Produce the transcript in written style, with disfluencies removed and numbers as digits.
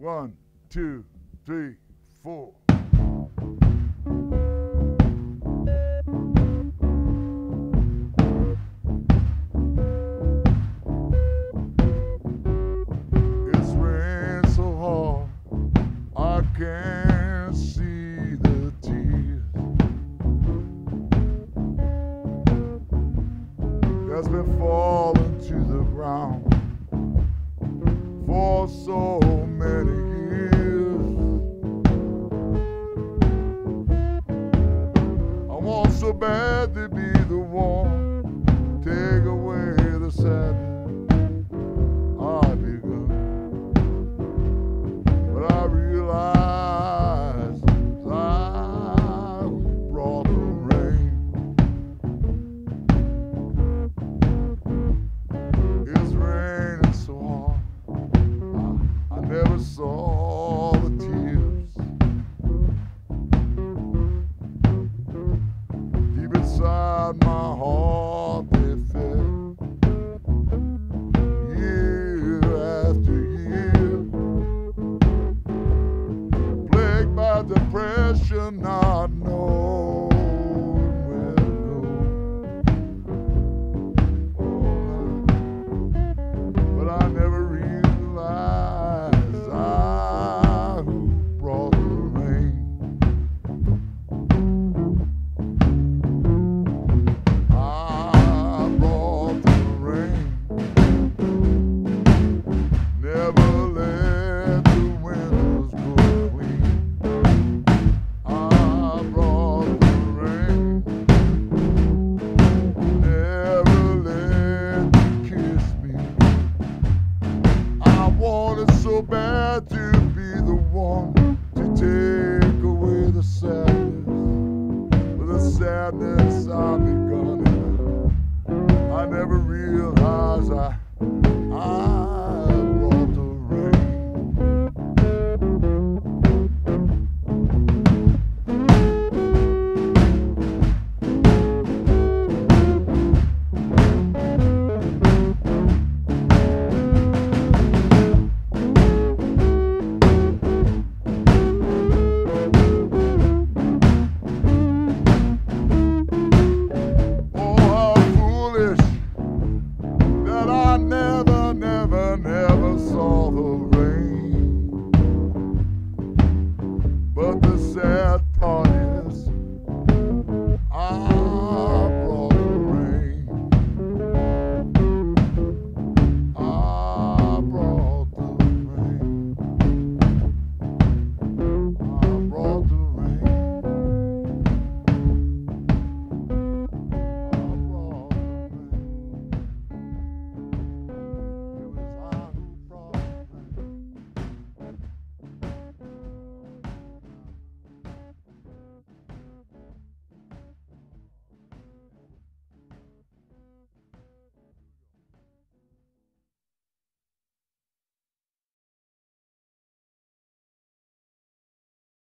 1, 2, 3, 4. It's raining so hard, I can't see the tears that's been falling to the ground for so many years. I want so bad to be the one, take away the sadness I begun. But I realize it's I who brought the rain. It's raining so hard, I never saw the tears. Deep inside my heart they fell, year after year. Plagued by depression, not knowing where to go. But I never realized I who brought the rain. I brought the rain. Never let the windows go clean. I brought the rain. Never let you kiss me. I wanted so bad to be the one